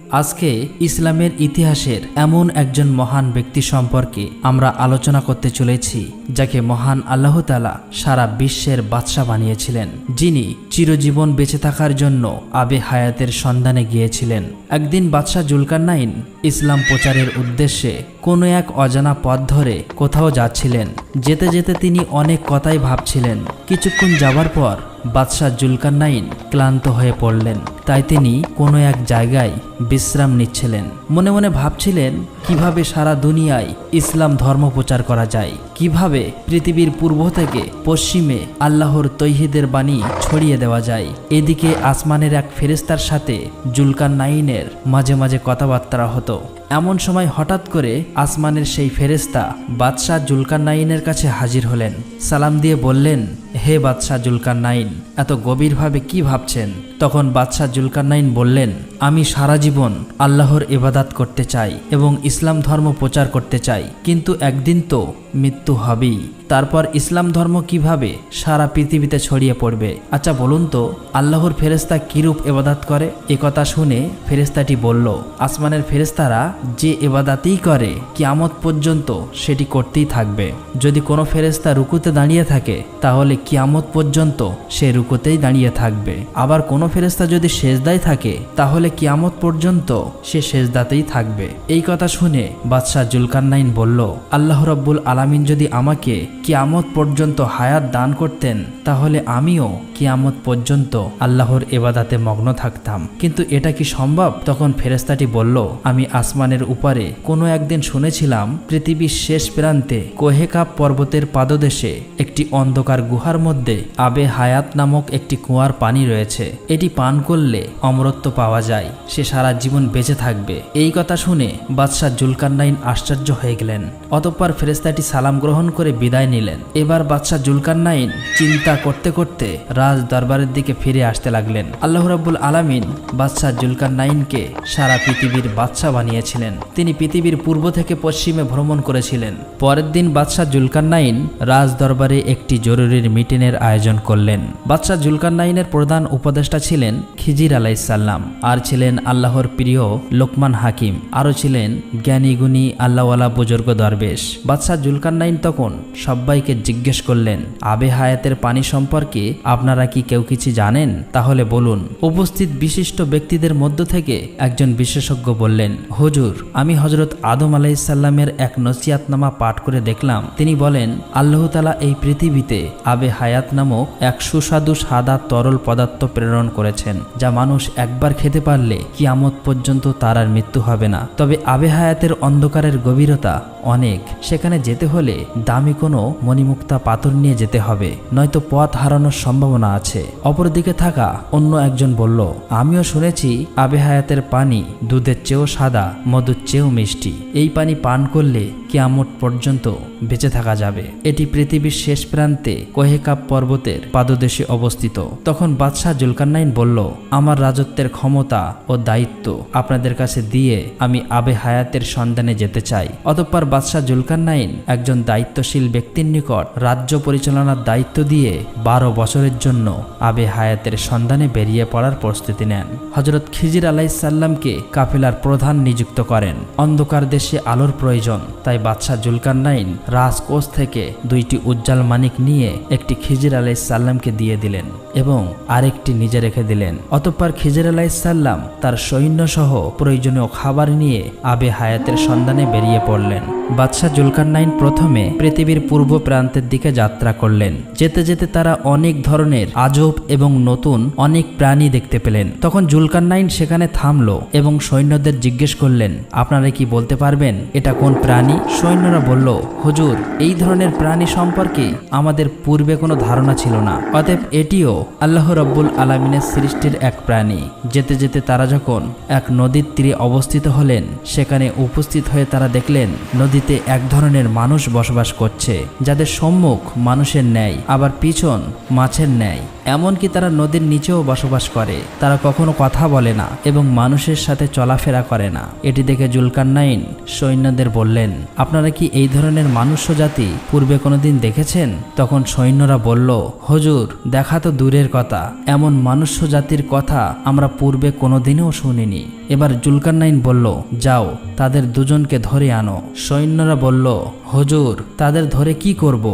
আজকে ইসলামের ইতিহাসের এমন একজন মহান ব্যক্তি সম্পর্কে আমরা আলোচনা করতে চলেছি, যাকে মহান আল্লাহ তাআলা সারা বিশ্বের বাদশা বানিয়েছিলেন, যিনি চিরজীবন বেঁচে থাকার জন্য আবে হায়াতের সন্ধানে গিয়েছিলেন। একদিন বাদশাহ জুলকারনাইন ইসলাম প্রচারের উদ্দেশ্যে কোনো এক অজানা পথ ধরে কোথাও যাচ্ছিলেন। যেতে যেতে তিনি অনেক কথাই ভাবছিলেন। কিছুক্ষণ যাবার পর বাদশাহ জুলকারনাইন ক্লান্ত হয়ে পড়লেন। তাই তিনি কোনো এক জায়গায় বিশ্রাম নিচ্ছিলেন। মনে মনে ভাবছিলেন কিভাবে সারা দুনিয়ায় ইসলাম ধর্ম প্রচার করা যায়, কিভাবে পৃথিবীর পূর্ব থেকে পশ্চিমে আল্লাহর তৌহিদের বাণী ছড়িয়ে দেওয়া যায়। এদিকে আসমানের এক ফেরেশতার সাথে জুলকারনাইনের মাঝে মাঝে কথাবার্তা হতো। এমন সময় হঠাৎ করে আসমানের সেই ফেরেশতা বাদশাহ জুলকারনাইনের কাছে হাজির হলেন। সালাম দিয়ে বললেন, হে বাদশাহ জুলকারনাইন, এত গভীরভাবে কি ভাবছেন? তখন বাদশাহ জুলকারনাইন বললেন, আমি সারা জীবন আল্লাহর ইবাদত করতে চাই এবং ইসলাম ধর্ম প্রচার করতে চাই, কিন্তু একদিন তো মৃত্যু হবেই। তারপর ইসলাম ধর্ম কিভাবে সারা পৃথিবীতে ছড়িয়ে পড়বে? আচ্ছা বলুন তো, আল্লাহর ফেরেশতা কিরূপ ইবাদত করে? একথা শুনে ফেরেশতাটি বলল, আসমানের ফেরেশতারা যে ইবাদতই করে কিয়ামত পর্যন্ত সেটি করতেই থাকবে। যদি কোনো ফেরেশতা রুকুতে দাঁড়িয়ে থাকে তাহলে কিয়ামত পর্যন্ত সে রুকুতেই দাঁড়িয়ে থাকবে। আবার কোনো ফেরেশতা যদি সেজদায় থাকে তাহলে কিয়ামত পর্যন্ত সে সেজদাতেই থাকবে। এই কথা শুনে বাদশাহ জুলকারনাইন বলল, আল্লাহ রাব্বুল আলামিন যদি আমাকে কিয়ামত পর্যন্ত হায়াত দান করতেন তাহলে আমিও কিয়ামত পর্যন্ত আল্লাহর ইবাদতে মগ্ন থাকতাম, কিন্তু এটা কি সম্ভব? তখন ফেরেশতাটি বলল, আমি আসমানের উপরে কোনো একদিন শুনেছিলাম পৃথিবীর শেষ প্রান্তে কোহেকাব পর্বতের পাদদেশে একটি অন্ধকার গুহার মধ্যে আবে হায়াত নামক একটি কুয়ার পানি রয়েছে। এটি পান করলে অমরত্ব পাওয়া যায়, সে সারা জীবন বেঁচে থাকবে। এই কথা শুনে বাদশাহ জুলকারনাইন আশ্চর্য হয়ে গেলেন। অতঃপর ফেরেশতাটি সালাম গ্রহণ করে বিদায় নিলেন। এবার বাদশাহ জুলকারনাইন চিন্তা করতে করতে রাজ দরবারের দিকে ফিরে আসতে লাগলেন। আল্লাহ রাব্বুল আলামিন বাদশাহ জুলকারনাইনকে সারা পৃথিবীর বাদশা বানিয়েছিলেন। তিনি পৃথিবীর পূর্ব থেকে পশ্চিমে ভ্রমণ করেছিলেন। পরের দিন বাদশাহ জুলকারনাইন রাজ দরবারে একটি জরুরি মিটিংয়ের আয়োজন করলেন। বাদশাহ জুলকারনাইনের প্রধান উপদেষ্টা ছিলেন খিজির আলাইহিস সালাম, আর ছিলেন আল্লাহর প্রিয় লোকমান হাকিম, আরও ছিলেন জ্ঞানী গুণী আল্লাহওয়ালা বুজুর্গ দরবেশ। বাদশাহ জুলকারনাইন তখন সবাইকে জিজ্ঞেস করলেন, আবে হায়াতের পানি সম্পর্কে আপনারা কি কেউ কিছু জানেন? তাহলে বলুন। উপস্থিত বিশিষ্ট ব্যক্তিদের মধ্য থেকে একজন বিশেষজ্ঞ বললেন, হুজুর, আমি হযরত আদম আলাইহিস সালামের এক নসিহতনামা পাঠ করে দেখলাম। তিনি বলেন, আল্লাহ তাআলা এই পৃথিবীতে আবে হায়াত নামক এক সুস্বাদু সাদা তরল পদার্থ প্রেরণ করেছেন, যা মানুষ একবার খেতে পারলে কিয়ামত পর্যন্ত তার আর মৃত্যু হবে না। তবে আবে হায়াতের অন্ধকারের গভীরতা অনেক, সেখানে যেতে হলে দামি কোনো মণিমুক্তা পাথর নিয়ে যেতে হবে, নয়তো পথ হারানোর সম্ভাবনা আছে। অপরদিকে থাকা অন্য একজন বলল, আমিও শুনেছি আবে হায়াতের পানি দুধের চেয়েও সাদা, মধুর চেয়েও মিষ্টি। এই পানি পান করলে কিয়ামত পর্যন্ত বেঁচে থাকা যাবে। এটি পৃথিবীর শেষ প্রান্তে কোহেকাব পর্বতের পাদদেশে অবস্থিত। তখন বাদশাহ জুলকারনাইন বলল, আমার রাজত্বের ক্ষমতা ও দায়িত্ব আপনাদের কাছে দিয়ে আমি আবে হায়াতের সন্ধানে যেতে চাই। অতঃপর বাদশাহ জুলকারনাইন একজন দায়িত্বশীল ব্যক্তির নিকট রাজ্য পরিচালনার দায়িত্ব দিয়ে 12 বছরের জন্য আবে হায়াতের সন্ধানে বেরিয়ে পড়ার প্রস্তুতি নেন। হযরত খিজির আলাইহিস সালামকে কাফেলার প্রধান নিযুক্ত করেন। অন্ধকার দেশে আলোর প্রয়োজন, তাই বাদশাহ জুলকারনাইন রাজকোষ থেকে 2টি উজ্জ্বল মানিক নিয়ে একটি খিজির আলাইহিস সালামকে দিয়ে দিলেন এবং আরেকটি নিজে রেখে দিলেন। অতঃপর খিজির আলাইহিস সালাম তার সৈন্যসহ প্রয়োজনীয় খাবার নিয়ে আবে হায়াতের সন্ধানে বেরিয়ে পড়লেন। বাদশাহ জুলকারনাইন প্রথমে পৃথিবীর পূর্ব প্রান্তের দিকে যাত্রা করলেন। যেতে যেতে তারা অনেক ধরনের আজব এবং নতুন অনেক প্রাণী দেখতে পেলেন। তখন জুলকারনাইন সেখানে থামলো এবং সৈন্যদের জিজ্ঞেস করলেন, আপনারা কি বলতে পারবেন এটা কোন প্রাণী? সৈন্যরা বলল, হুজুর, এই ধরনের প্রাণী সম্পর্কে আমাদের পূর্বে কোনো ধারণা ছিল না, অতএব এটিও আল্লাহ রাব্বুল আলামিনের সৃষ্টির এক প্রাণী। যেতে যেতে তারা যখন এক নদীর তীরে অবস্থিত হলেন, সেখানে উপস্থিত হয়ে তারা দেখলেন নদীতে এক ধরনের মানুষ বসবাস করছে, যাদের সম্মুখ মানুষের ন্যায়, আবার পিছন মাছের ন্যায়। এমনকি তারা নদীর নিচেও বসবাস করে। তারা কখনো কথা বলে না এবং মানুষের সাথে চলাফেরা করে না। এটি দেখে জুলকারনাইন সৈন্যদের বললেন, আপনারা কি এই ধরনের মানুষ্য জাতি পূর্বে কোনোদিন দেখেছেন? তখন সৈন্যরা বলল, হুজুর, দেখা তো দূরের কথা, এমন মানুষ্য জাতির কথা আমরা পূর্বে কোনোদিনও শুনিনি। এবার জুলকারনাইন বলল, যাও তাদের দুজনকে ধরে আনো। সৈন্যরা বলল, হুজুর, তাদের ধরে কি করব?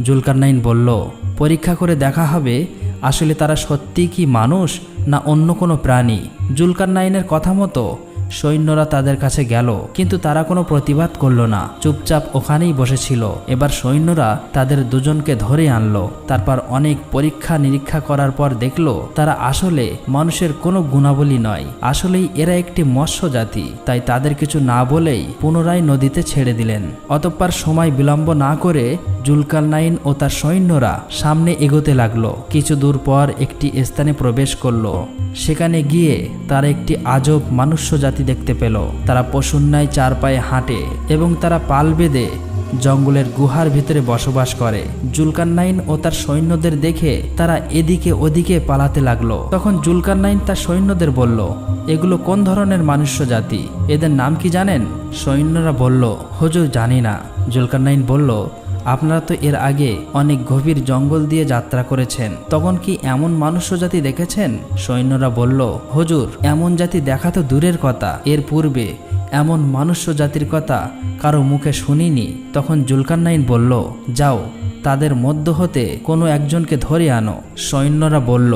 জুলকারনাইন বলল, পরীক্ষা করে দেখা হবে আসলে তারা সত্যি কি মানুষ না অন্য কোনো প্রাণী। জুলকারনাইনের কথা মতো সৈন্যরা তাদের কাছে গেল, কিন্তু তারা কোনো প্রতিবাদ করল না, চুপচাপ ওখানেই বসেছিল। এবার সৈন্যরা তাদের দুজনকে ধরে আনলো। তারপর অনেক পরীক্ষা নিরীক্ষা করার পর দেখলো তারা আসলে মানুষের কোনো গুণাবলী নয়, আসলেই এরা একটি মৎস্য জাতি। তাই তাদের কিছু না বলেই পুনরায় নদীতে ছেড়ে দিলেন। অতঃপর সময় বিলম্ব না করে জুলকারনাইন ও তার সৈন্যরা সামনে এগোতে লাগলো। কিছু দূর পর একটি স্থানে প্রবেশ করলো। সেখানে গিয়ে তারা একটি আজব মানুষ্য জাতি দেখতে পেল। তারা পশুর ন্যায় চার পায়ে হাঁটে এবং তারা পাল বেঁধে জঙ্গলের গুহার ভিতরে বসবাস করে। জুলকারনাইন ও তার সৈন্যদের দেখে তারা এদিকে ওদিকে পালাতে লাগলো। তখন জুলকারনাইন তার সৈন্যদের বলল, এগুলো কোন ধরনের মানুষ্য জাতি? এদের নাম কি জানেন? সৈন্যরা বলল, হুজুর, জানি না। জুলকারনাইন বলল, আপনারা তো এর আগে অনেক গভীর জঙ্গল দিয়ে যাত্রা করেছেন, তখন কি এমন মানুষ্য জাতি দেখেছেন? সৈন্যরা বলল, হুজুর, এমন জাতি দেখা তো দূরের কথা, এর পূর্বে এমন মানুষ্য জাতির কথা কারো মুখে শুনিনি। তখন জুলকারনাইন বলল, যাও তাদের মধ্য হতে কোনো একজনকে ধরে আনো। সৈন্যরা বলল,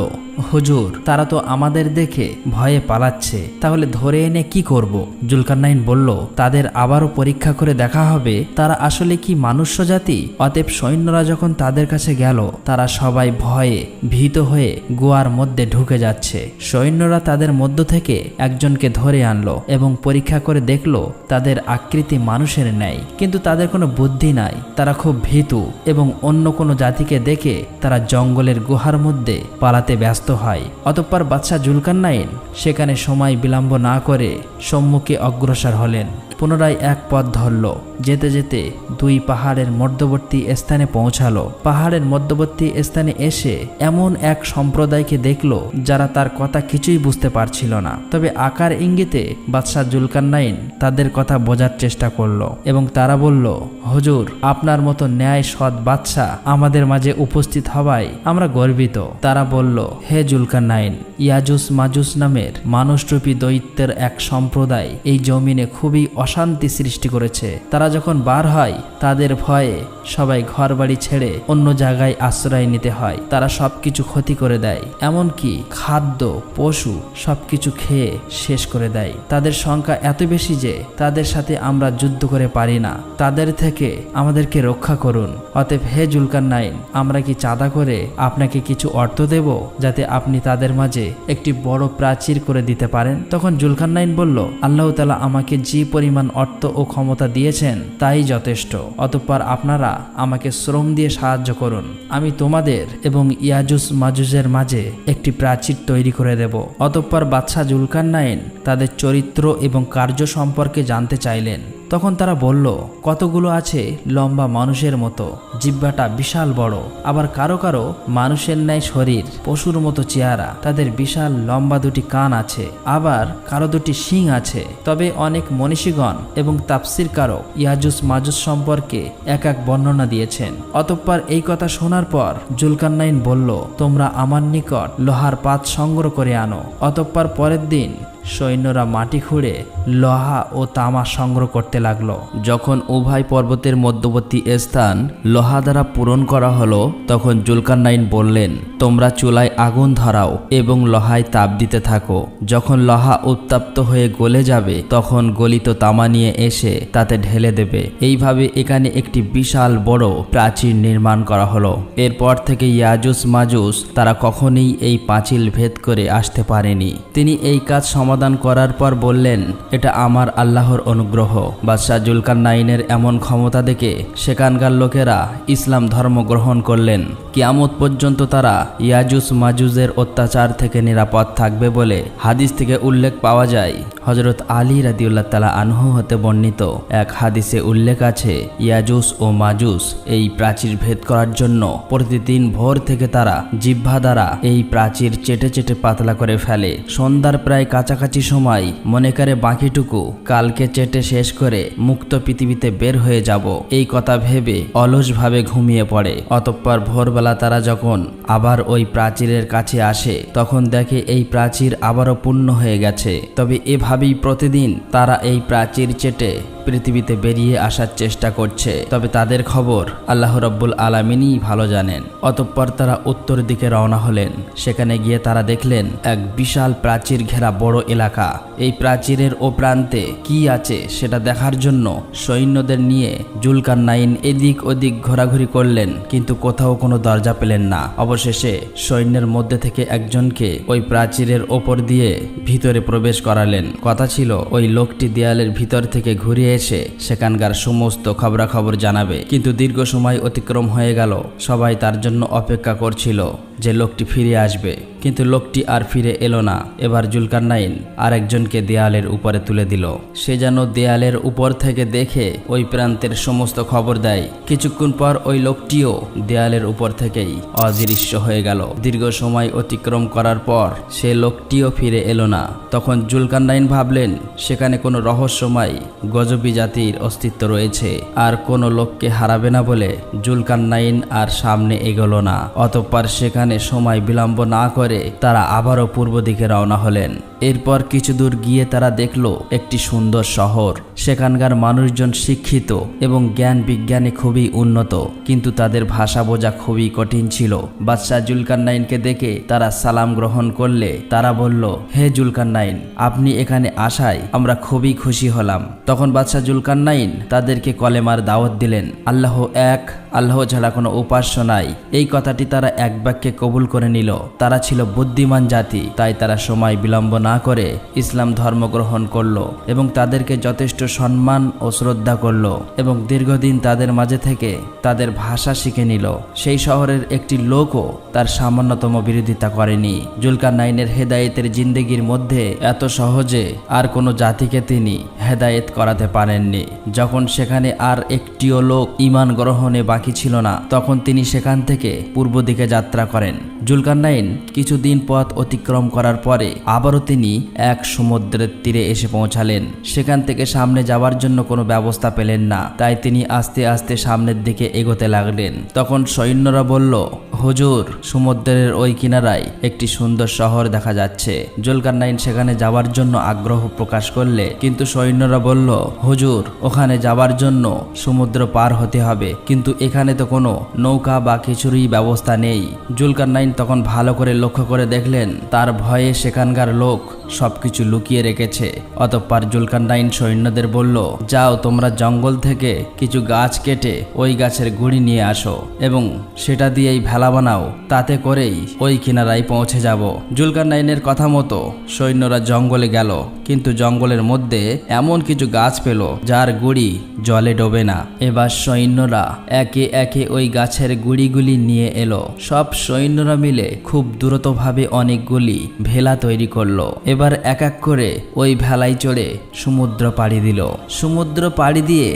হুজুর, তারা তো আমাদের দেখে ভয়ে পালাচ্ছে, তাহলে ধরে এনে কি করব? জুলকারনাইন বলল, তাদের আবারও পরীক্ষা করে দেখা হবে তারা আসলে কি মানুষ্য জাতি। অতএব সৈন্যরা যখন তাদের কাছে গেল, তারা সবাই ভয়ে ভীত হয়ে গুহার মধ্যে ঢুকে যাচ্ছে। সৈন্যরা তাদের মধ্য থেকে একজনকে ধরে আনলো এবং পরীক্ষা করে দেখলো তাদের আকৃতি মানুষের ন্যায়, কিন্তু তাদের কোনো বুদ্ধি নাই। তারা খুব ভীতু এবং অন্য কোনো জাতিকে দেখে তারা জঙ্গলের গুহার মধ্যে পালাতে ব্যস্ত হয়। অতঃপর বাদশাহ জুলকারনাইন সেখানে সময় বিলম্ব না করে সম্মুখে অগ্রসর হলেন। পুনরায় এক পথ ধরল। যেতে যেতে দুই পাহাড়ের মধ্যবর্তী স্থানে পৌঁছালো। পাহাড়ের মধ্যবর্তী স্থানে এসে এমন এক সম্প্রদায়কে দেখল যারা তার কথা কিছুই বুঝতে পারছিল না। তবে আকার ইঙ্গিতে বাদশাহ জুলকারনাইন তাদের কথা বোঝার চেষ্টা করলো এবং তারা বলল, হুজুর, আপনার মতো ন্যায় সৎ বাদশাহ আমাদের মাঝে উপস্থিত হওয়ায় আমরা গর্বিত। তারা বলল, হে জুলকারনাইন, ইয়াজুস মাজুস নামের মানুষরূপী দৈত্যের এক সম্প্রদায় এই জমিনে খুবই অশান্তি সৃষ্টি করেছে। তারা যখন বার হয় তাদের ভয়ে সবাই ঘরবাড়ি ছেড়ে অন্য জায়গায় আশ্রয় নিতে হয়। তারা সবকিছু ক্ষতি করে দেয়, এমনকি খাদ্য পশু সবকিছু খেয়ে শেষ করে দেয়। তাদের সংখ্যা এত বেশি যে তাদের সাথে আমরা যুদ্ধ করে পারি না। তাদের থেকে আমাদেরকে রক্ষা করুন। অতএব হে জুলকারনাইন, আমরা কি চাঁদা করে আপনাকে কিছু অর্থ দেব যাতে আপনি তাদের মাঝে একটি বড় প্রাচীর করে দিতে পারেন? তখন জুলকারনাইন বলল, আল্লাহ তাআলা আমাকে যে পরিমাণ অর্থ ও ক্ষমতা দিয়েছেন তাই যথেষ্ট। অতঃপর আপনারা আমাকে শ্রম দিয়ে সাহায্য করুন, আমি তোমাদের এবং ইয়াজুস মাজুজের মাঝে একটি প্রাচীর তৈরি করে দেব। অতঃপর বাদশাহ জুলকারনাইন তাদের চরিত্র এবং কার্য সম্পর্কে জানতে চাইলেন। তখন তারা বলল, কতগুলো আছে লম্বা মানুষের মতো, জিহ্বাটা বিশাল বড়, আবার কারো কারো মানুষের ন্যায় শরীর, পশুর মতো চেহারা, তাদের বিশাল লম্বা দুটি কান আছে, আবার কারো দুটি শিং আছে। তবে অনেক মনীষীগণ এবং তাফসীরকারক ইয়াজুস মাজুস সম্পর্কে এক এক বর্ণনা দিয়েছেন। অতঃপর এই কথা শোনার পর জুলকারনাইন বলল, তোমরা আমার নিকট লোহার পাত সংগ্রহ করে আনো। অতঃপর পরের দিন সৈন্যরা মাটি খুঁড়ে লোহা ও তামা সংগ্রহ করতে লাগলো। যখন উভয় পর্বতের মধ্যবর্তী স্থান লোহা দ্বারা পূরণ করা হলো, তখন জুলকারনাইন বললেন, তোমরা চুলায় আগুন ধরাও এবং লোহায় তাপ দিতে থাকো। যখন লোহা উত্তপ্ত হয়ে গলে যাবে তখন গলিত তামা নিয়ে এসে তাতে ঢেলে দেবে। এইভাবে এখানে একটি বিশাল বড় প্রাচীর নির্মাণ করা হলো। এরপর থেকে ইয়াজুস মাজুস তারা কখনোই এই পাঁচিল ভেদ করে আসতে পারেনি। তিনি এই কাজ সমাধান করার পর বললেন, এটা আমার আল্লাহর অনুগ্রহ। বাদশাহ জুলকারনাইনের এমন ক্ষমতা দেখে সেখানকার লোকেরা ইসলাম ধর্ম গ্রহণ করলেন। কিয়ামত পর্যন্ত তারা ইয়াজুস মাজুজের অত্যাচার থেকে নিরাপদ থাকবে বলে হাদিস থেকে উল্লেখ পাওয়া যায়। হযরত আলী রাদিয়াল্লাহু তাআলা আনহু হতে বর্ণিত এক হাদিসে উল্লেখ আছে, ইয়াজুস ও মাজুস এই প্রাচীর ভেদ করার জন্য প্রতিদিন ভোর থেকে তারা জিহ্বা দ্বারা এই প্রাচীর চেটে চেটে পাতলা করে ফেলে। সন্ধ্যার প্রায় কাছাকাছি কাছাকাছি সময় মনে করে বাকিটুকু কালকে চেটে শেষ করে মুক্ত পৃথিবীতে বের হয়ে যাব, এই কথা ভেবে অলসভাবে ঘুমিয়ে পড়ে। অতঃপর ভোরবেলা তারা যখন আবার ওই প্রাচীরের কাছে আসে তখন দেখে এই প্রাচীর আবারও পূর্ণ হয়ে গেছে। তবে এভাবেই প্রতিদিন তারা এই প্রাচীর চেটে পৃথিবীতে বেরিয়ে আসার চেষ্টা করছে। তবে তাদের খবর আল্লাহ রাব্বুল আলামিনই ভালো জানেন। অতঃপর তারা উত্তর দিকে রওনা হলেন। সেখানে গিয়ে তারা দেখলেন এক বিশাল প্রাচীর ঘেরা বড় এলাকা। এই প্রাচীরের ও প্রান্তে কি আছে সেটা দেখার জন্য সৈন্যদের নিয়ে জুলকারনাইন এদিক ওদিক ঘোরাঘুরি করলেন, কিন্তু কোথাও কোনো দরজা পেলেন না। অবশেষে সৈন্যের মধ্যে থেকে একজনকে ওই প্রাচীরের ওপর দিয়ে ভিতরে প্রবেশ করালেন। কথা ছিল ওই লোকটি দেয়ালের ভিতর থেকে ঘুরে এসে সেখানকার সমস্ত খবরাখবর জানাবে। কিন্তু দীর্ঘ সময় অতিক্রম হয়ে গেল। সবাই তার জন্য অপেক্ষা করছিল যে লোকটি ফিরে আসবে, কিন্তু লোকটি আর ফিরে এলো না। এবার জুলকারনাইন আরেকজনকে দেয়ালের উপরে তুলে দিল। সে যেন দেয়ালের উপর থেকে দেখে ওই প্রান্তের সমস্ত খবর দেয়। কিছুক্ষণ পর ওই লোকটিও দেয়ালের উপর থেকেই অদৃশ্য হয়ে গেল। দীর্ঘ সময় অতিক্রম করার পর সে লোকটিও ফিরে এলো না। তখন জুলকারনাইন ভাবলেন সেখানে কোনো রহস্যময় গজবী জাতির অস্তিত্ব রয়েছে, আর কোনো লোককে হারাবে না বলে জুলকারনাইন আর সামনে এগোলো না। অতঃপর সেখানে সময় বিলম্ব না করে তারা আবারও পূর্ব দিকে রওনা হলেন। এরপর কিছু দূর গিয়ে তারা দেখল একটি সুন্দর শহর। সেখানকার মানুষজন শিক্ষিত এবং জ্ঞান বিজ্ঞানে খুবই উন্নত, কিন্তু তাদের ভাষা বোঝা খুবই কঠিন ছিল। বাদশাহ জুলকারনাইনকে দেখে তারা সালাম গ্রহণ করলে তারা বলল, হে জুলকারনাইন, আপনি এখানে আসায় আমরা খুবই খুশি হলাম। তখন বাদশাহ জুলকারনাইন তাদেরকে কলেমার দাওয়াত দিলেন। আল্লাহ এক, আল্লাহ ছাড়া কোনো উপাস্য নাই, এই কথাটি তারা এক বাক্যে কবুল করে নিল। তারা ছিল বুদ্ধিমান জাতি, তাই তারা সময় বিলম্ব না করে ইসলাম ধর্ম গ্রহণ করলো এবং তাদেরকে যথেষ্ট সম্মান ও শ্রদ্ধা করলো এবং দীর্ঘদিন তাদের মাঝে থেকে তাদের ভাষা শিখে নিল। সেই শহরের একটি লোকও তার সামান্যতম বিরোধিতা করেনি। জুলকারনাইনের হেদায়েতের জিন্দেগির মধ্যে এত সহজে আর কোনো জাতিকে তিনি হেদায়েত করাতে পারেননি। যখন সেখানে আর একটিও লোক ঈমান গ্রহণে বাকি ছিল না, তখন তিনি সেখান থেকে পূর্ব দিকে যাত্রা করেন। জুলকারনাইন কিছুদিন পথ অতিক্রম করার পরে আবারও তিনি এক সমুদ্রের তীরে এসে পৌঁছালেন। সেখান থেকে সামনে যাওয়ার জন্য কোনো ব্যবস্থা পেলেন না, তাই তিনি আস্তে আস্তে সামনের দিকে এগোতে লাগলেন। তখন সৈন্যরা বলল, হুজুর, সমুদ্রের ওই কিনারায় একটি সুন্দর শহর দেখা যাচ্ছে। জুলকারনাইন সেখানে যাওয়ার জন্য আগ্রহ প্রকাশ করলে কিন্তু সৈন্যরা বলল, হুজুর, ওখানে যাওয়ার জন্য সমুদ্র পার হতে হবে, কিন্তু এখানে তো কোনো নৌকা বা কিছুরই ব্যবস্থা নেই। জুলকারনাইন তখন ভালো করে লক্ষ্য করে দেখলেন তার ভয়ে সেখানকার লোক সবকিছু লুকিয়ে রেখেছে। অতঃপর জুলকারনাইন সৈন্যদের বলল, যাও, তোমরা জঙ্গল থেকে কিছু গাছ কেটে ওই গাছের গুঁড়ি নিয়ে আসো এবং সেটা দিয়েই ভেলা বানাও, তাতে করেই ওই কিনারায় পৌঁছে যাব। জুলকারনাইনের কথা মতো সৈন্যরা জঙ্গলে গেল, কিন্তু জঙ্গলের মধ্যে এমন কিছু গাছ পেল যার গুঁড়ি জলে ডোবে না। এবার সৈন্যরা একে একে ওই গাছের গুঁড়িগুলি নিয়ে এলো। সব সৈন্যরা মিলে খুব দ্রুতভাবে অনেকগুলি ভেলা তৈরি করলো। এবার এক এক করে ওই ভেলায় চড়ে সমুদ্র পাড়ি দিল। সমুদ্র পাড়ি দিয়ে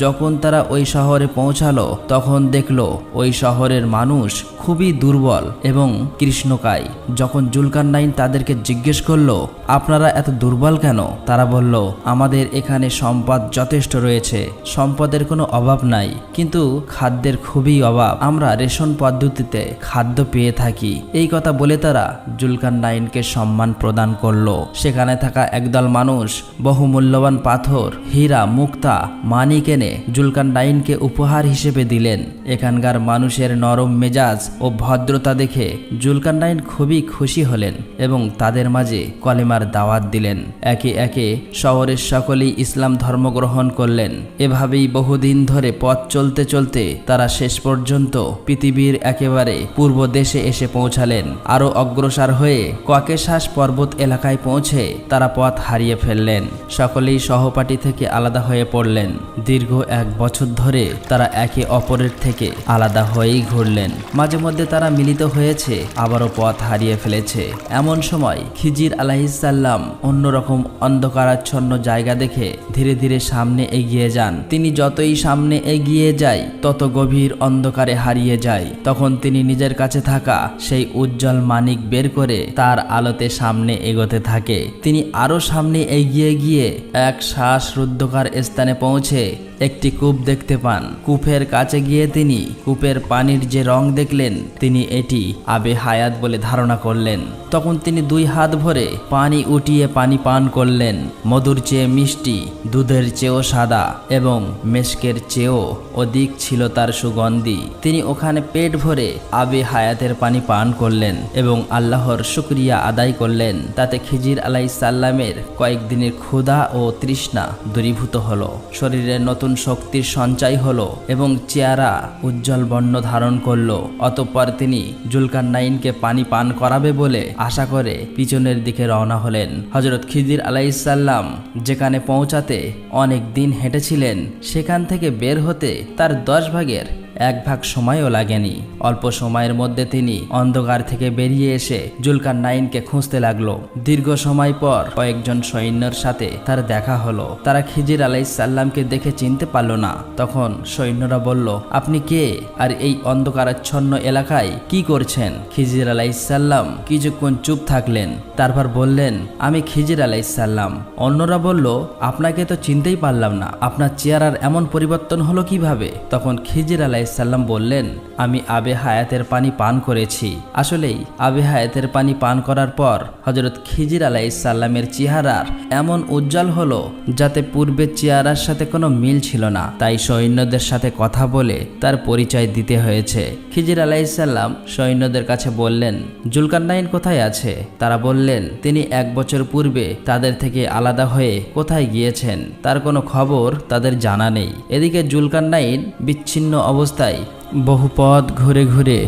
যখন তারা ওই শহরে পৌঁছালো তখন দেখলো ওই শহরের মানুষ খুবই দুর্বল এবং কৃষ্ণকায়। যখন জুলকারনাইন তাদেরকে জিজ্ঞেস করলো, আপনারা এত দুর্বল কেন? তারা বলল, আমাদের এখানে সম্পদ যথেষ্ট রয়েছে, সম্পদের কোনো অভাব নাই, কিন্তু খাদ্যের খুবই অভাব। আমরা রেশন পদ্ধতিতে খাদ্য পেয়ে থাকি। এই কথা বলে তারা জুলকারনাইনকে সম্মান প্রদান করলো। সেখানে থাকা একদল মানুষ বহুমূল্যবান পাথর, হীরা, মুক্তা, মানিক এনে জুলকারনাইনকে উপহার হিসেবে দিলেন। এখানকার মানুষের নরম মেজাজ ও ভদ্রতা দেখে জুলকারনাইন খুবই খুশি হলেন এবং তাদের মাঝে কলেমার দাওয়াত দিলেন। একে একে শহরের সকলেই ইসলাম ধর্ম গ্রহণ করলেন। এভাবেই বহুদিন ধরে পথ চলতে চলতে তারা শেষ পর্যন্ত পৃথিবীর একেবারে পূর্ব দেশে এসে পৌঁছালেন। আরও অগ্রসর হয়ে ককেশাস পর্বত এলাকায় পৌঁছে তারা পথ হারিয়ে ফেললেন। সকলেই সহপাঠী থেকে আলাদা হয়ে পড়লেন। দীর্ঘ 1 বছর ধরে তারা একে অপরের থেকে আলাদা হয়েই ঘুরলেন। মাঝে মধ্যে তারা মিলিত হয়েছে, আবারও পথ হারিয়ে ফেলেছে। এমন সময় খিজির আলাইহিসসালাম অন্যরকম অন্ধকারাচ্ছন্ন জায়গা দেখে ধীরে ধীরে সামনে এগিয়ে যান। তিনি যতই সামনে এগিয়ে যায় তত গভীর অন্ধকারে হারিয়ে যায়। তখন তিনি নিজের কাছে থাকা সেই উজ্জ্বল মানিক বের করে তার আলোতে সামনে এগোতে থাকে। তিনি আরো সামনে এগিয়ে গিয়ে এক শ্বাসরুদ্ধকার স্থানে পৌঁছে একটি কূপ দেখতে পান। কূপের কাছে গিয়ে তিনি কূপের পানির যে রং দেখলেন, তিনি এটি আবে হায়াত বলে ধারণা করলেন। তখন তিনি 2 হাত ভরে পানি উঠিয়ে পানি পান করলেন। মধুর চেয়ে মিষ্টি, দুধের চেয়েও সাদা এবং মেশকের চেয়েও অধিক ছিল তার সুগন্ধি। তিনি ওখানে পেট ভরে আবে হায়াতের পানি পান করলেন এবং আল্লাহর শুকরিয়া আদায় করলেন। তাতে খিজির আলাইহিস সালামের কয়েকদিনের ক্ষুধা ও তৃষ্ণা দূরীভূত হলো, শরীরের নতুন শক্তির সঞ্চয় হলো এবং চেহারা উজ্জ্বল বর্ণ ধারণ করলো। অতঃপর তিনি জুলকারনাইনকে পানি পান করাবে বলে আশা করে পিছনের দিকে রওনা হলেন। হযরত খিজির আলাইহিস সালাম যেখানে পৌঁছাতে অনেক দিন হেঁটেছিলেন, সেখান থেকে বের হতে তার 10 ভাগের 1 ভাগ সময়ও লাগেনি। অল্প সময়ের মধ্যে তিনি অন্ধকার থেকে বেরিয়ে এসে জুলকারনাইনকে খুঁজতে লাগলো। দীর্ঘ সময় পর কয়েকজন সৈন্যর সাথে তার দেখা হলো। তারা খিজির আলাইহিস সালামকে দেখে চিনতে পারল না। তখন সৈন্যরা বলল, আপনি কে আর এই অন্ধকারাচ্ছন্ন এলাকায় কি করছেন? খিজির আলাইহিস সালাম কিছুক্ষণ চুপ থাকলেন, তারপর বললেন, আমি খিজির আলাইহিস সালাম। অন্যরা বলল, আপনাকে তো চিনতেই পারলাম না, আপনার চেহারার এমন পরিবর্তন হলো কিভাবে? তখন খিজির আলাইহিস সালাম বললেন, আমি আবে হায়াতের পানি পান করেছি। আসলেই আবে হায়াতের পানি পান করার পর হযরত খিজির আলাইহিস সালামের চেহারার এমন উজ্জ্বল হলো যাতে পূর্বের চেহারার সাথে কোনো মিল ছিল না। তাই সৈন্যদের সাথে কথা বলে তার পরিচয় দিতে হয়েছে। খিজির আলাইহিস সালাম সৈন্যদের কাছে বললেন, জুলকারনাইন কোথায় আছে? তারা বললেন, তিনি 1 বছর পূর্বে তাদের থেকে আলাদা হয়ে কোথায় গিয়েছেন, তার কোনো খবর তাদের জানা নেই। এদিকে জুলকারনাইন বিচ্ছিন্ন অবস্থায় বহু পথ ঘুরে ঘুরে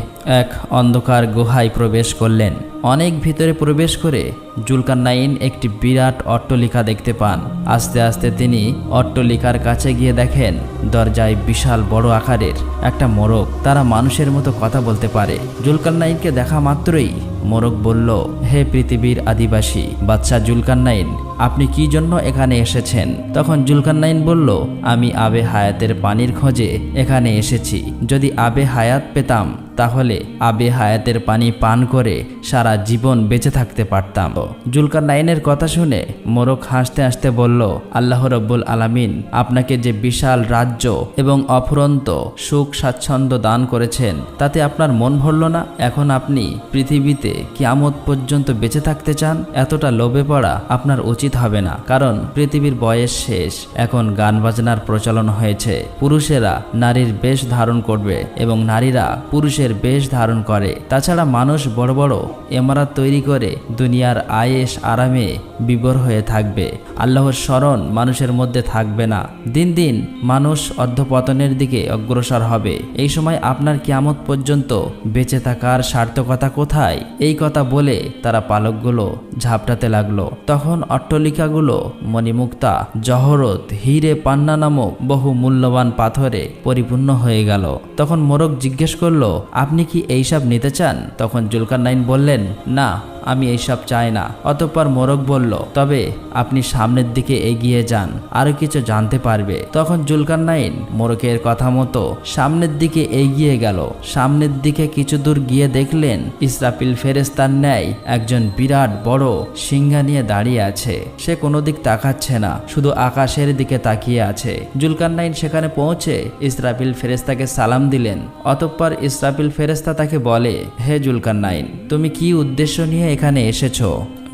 এক অন্ধকার গুহায় প্রবেশ করলেন। অনেক ভিতরে প্রবেশ করে জুলকারনাইন একটি বিরাট অট্টালিকা দেখতে পান। আস্তে আস্তে তিনি অট্টালিকার কাছে গিয়ে দেখেন দরজায় বিশাল বড় আকারের একটা মোরগ। তারা মানুষের মতো কথা বলতে পারে। জুলকারনাইনকে দেখা মাত্রই মোরগ বলল, হে পৃথিবীর আদিবাসী বাদশা জুলকারনাইন, আপনি কি জন্য এখানে এসেছেন? তখন জুলকারনাইন বলল, আমি আবে হায়াতের পানির খোঁজে এখানে এসেছি। যদি আবে হায়াত পেতাম তাহলে আবে হায়াতের পানি পান করে সারা জীবন বেঁচে থাকতে পারতাম। জুলকারনাইনের কথা শুনে মোরগ হাসতে হাসতে বলল, আল্লাহ রব্বুল আলামিন আপনাকে যে বিশাল রাজ্য এবং অফুরন্ত সুখ স্বাচ্ছন্দ্য দান করেছেন, তাতে আপনার মন ভরল না? এখন আপনি পৃথিবীতে কিয়ামত পর্যন্ত বেঁচে থাকতে চান? এতটা লোভে পড়া আপনার উচিত হবে না, কারণ পৃথিবীর বয়স শেষ। এখন গান বাজনার প্রচলন হয়েছে। পুরুষেরা নারীর বেশ ধারণ করবে এবং নারীরা পুরুষের বেশ ধারণ করে। তাছাড়া মানুষ বড় বড় ইমারত তৈরি করে দুনিয়ার আয়েশ আরামে বিভোর হয়ে থাকবে। আল্লাহর স্মরণ মানুষের মধ্যে থাকবে না। দিন দিন মানুষ অধঃপতনের দিকে অগ্রসর হবে। এই সময় আপনার কিয়ামত পর্যন্ত বেঁচে থাকার সার্থকতা কোথায়? এই কথা বলে তারা পালকগুলো ঝাপটাতে লাগলো। তখন অট্টালিকাগুলো মণিমুক্তা, জহরত, হিরে, পান্না নামক বহু মূল্যবান পাথরে পরিপূর্ণ হয়ে গেল। তখন মোরগ জিজ্ঞেস করলো, আপনি কি এইসব নিতে চান? তখন জুলকারনাইন বললেন, না, আমি এইসব চাই না। অতঃপর মোরগ বলল, তবে আপনি সামনের দিকে এগিয়ে যান, আরো কিছু জানতে পারবে। তখন জুলকারনাইন মোরগের কথা মতো সামনের দিকে এগিয়ে গেল। সামনের দিকে কিছু দূর গিয়ে দেখলেন ইসরাফিল ফেরেশতার ন্যায় একজন বিরাট বড় সিংহা নিয়ে দাঁড়িয়ে আছে। সে কোনো দিক তাকাচ্ছে না, শুধু আকাশের দিকে তাকিয়ে আছে। জুলকারনাইন সেখানে পৌঁছে ইসরাফিল ফেরেশতাকে সালাম দিলেন। অতঃপর ইসরাফিল ফেরেশতা তাকে বলে, হে জুলকারনাইন, তুমি কি উদ্দেশ্য নিয়ে এখানে এসেছো?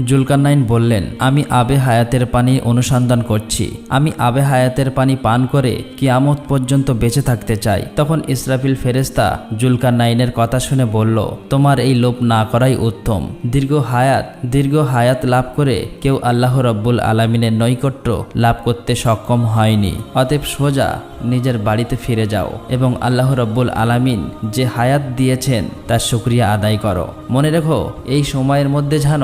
জুলকারনাইন বললেন, আমি আবে হায়াতের পানি অনুসন্ধান করছি। আমি আবে হায়াতের পানি পান করে কিয়ামত পর্যন্ত বেঁচে থাকতে চাই। তখন ইসরাফিল ফেরেশতা জুলকারনাইনের কথা শুনে বলল, তোমার এই লোভ না করাই উত্তম। দীর্ঘ হায়াত লাভ করে কেউ আল্লাহ রব্বুল আলামিনের নৈকট্য লাভ করতে সক্ষম হয়নি। অতএব সোজা নিজের বাড়িতে ফিরে যাও এবং আল্লাহ রব্বুল আলামিন যে হায়াত দিয়েছেন তার শুকরিয়া আদায় করো। মনে রেখো, এই সময়ের মধ্যে যেন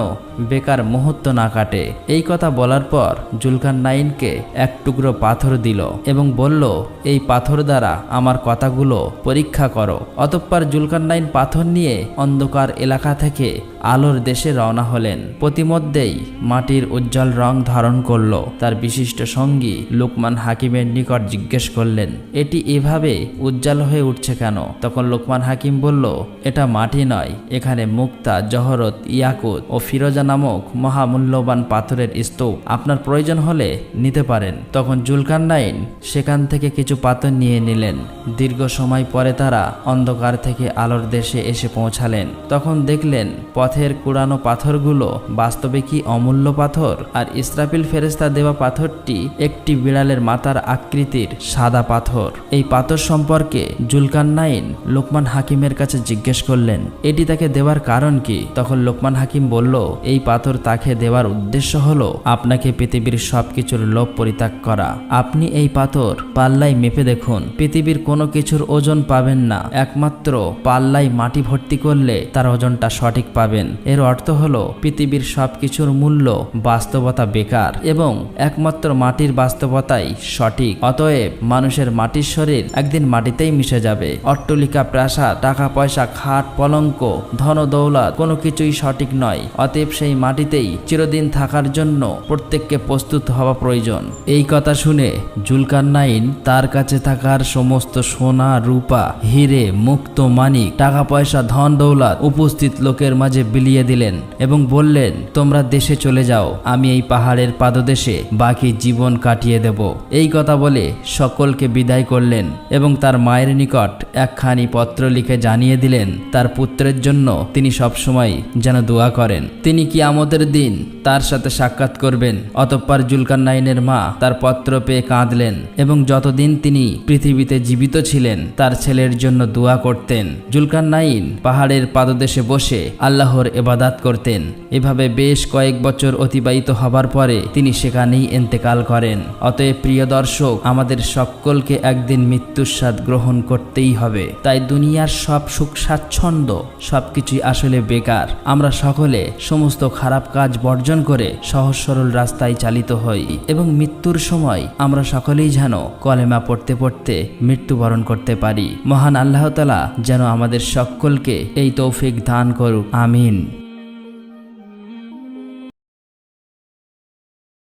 বেকার মুহূর্ত না কাটে। এই কথা বলার পর জুলকারনাইনকে এক টুকরো পাথর দিল এবং বলল, এই পাথর দ্বারা আমার কথাগুলো পরীক্ষা করো। অতঃপর জুলকারনাইন পাথর নিয়ে অন্ধকার এলাকা থেকে আলোর দেশে রওনা হলেন। প্রতিমধ্যেই মাটির উজ্জ্বল রং ধারণ করল। তার বিশিষ্ট সঙ্গী লোকমান হাকিমের নিকট জিজ্ঞেস করলেন, এটি এভাবে উজ্জ্বল হয়ে উঠছে কেন? তখন লোকমান হাকিম বলল, এটা মাটি নয়, এখানে মুক্তা, জহরত, ইয়াকুত ও ফিরোজা নামক মহামূল্যবান পাথরের স্তূপ। আপনার প্রয়োজন হলে নিতে পারেন। তখন জুলকারনাইন সেখান থেকে কিছু পাথর নিয়ে নিলেন। দীর্ঘ সময় পরে তারা অন্ধকার থেকে আলোর দেশে এসে পৌঁছালেন। তখন দেখলেন পথের কুড়ানো পাথরগুলো বাস্তবে কি অমূল্য পাথর, আর ইসরাফিল ফেরেশতা দেওয়া পাথরটি একটি বিড়ালের মাথার আকৃতির সাদা পাথর। এই পাথর সম্পর্কে জুলকারনাইন লোকমান হাকিমের কাছে জিজ্ঞেস করলেন, এটি তাকে দেওয়ার কারণ কি? তখন লোকমান হাকিম বলল, এই পাথর তাকে দেওয়ার উদ্দেশ্য হলো আপনাকে পৃথিবীর সবকিছুর লোভ পরিত্যাগ করা। আপনি এই পাথর পাল্লায় মেপে দেখুন, পৃথিবীর কোনো কিছুর ওজন পাবেন না, একমাত্র পাল্লায় মাটি ভর্তি করলে তার ওজনটা সঠিক পাবেন। এর অর্থ হলো পৃথিবীর সবকিছুর মূল্য বাস্তবতা বেকার এবং একমাত্র মাটির বাস্তবতাই সঠিক। অতএব মানুষের মাটির শরীর একদিন মাটিতেই মিশে যাবে। অট্টালিকা, প্রাসাদ, টাকা পয়সা, খাট, পলঙ্ক, ধন দৌলত কোনো কিছুই সঠিক নয়। অতএব সেই মাটিতেই চিরদিন থাকার জন্য প্রত্যেককে প্রস্তুত হওয়া প্রয়োজন। এই কথা শুনে জুলকারনাইন তার কাছে থাকার সমস্ত সোনা, রূপা, হিরে, মুক্ত, মানিক, টাকা পয়সা, ধন দৌলত উপস্থিত লোকের মাঝে বিলিয়ে দিলেন এবং বললেন, তোমরা দেশে চলে যাও, আমি এই পাহাড়ের পাদদেশে বাকি জীবন কাটিয়ে দেব। এই কথা বলে সকলকে বিদায় করলেন এবং তার মায়ের নিকট একখানি পত্র লিখে জানিয়ে দিলেন তার পুত্রের জন্য তিনি সবসময় যেন দোয়া করেন। তিনি কিয়ামতের দিন তার সাথে সাক্ষাৎ করবেন। অতঃপর জুলকারনাইনের মা তার পত্র পেয়ে কাঁদলেন এবং যতদিন তিনি পৃথিবীতে জীবিত ছিলেন তার ছেলের জন্য দোয়া করতেন। জুলকারনাইন পাহাড়ের পাদদেশে বসে আল্লাহর ইবাদত করতেন। এভাবে বেশ কয়েক বছর অতিবাহিত হবার পরে তিনি সেখানেই ইন্তেকাল করেন। অতএব প্রিয় দর্শক, আমাদের সকলকে একদিন মৃত্যুর স্বাদ গ্রহণ করতেই হবে। তাই দুনিয়ার সব সুখ স্বাচ্ছন্দ্য সবকিছুই আসলে বেকার। আমরা সকলে সমস্ত খারাপ কাজ বর্জন করে সহজ সরল রাস্তায় চালিত হই এবং মৃত্যুর সময় আমরা সকলেই যেন কলেমা পড়তে পড়তে মৃত্যুবরণ করতে পারি। মহান আল্লাহ তাআলা যেন আমাদের সকলকে এই তৌফিক দান করুক। আমিন।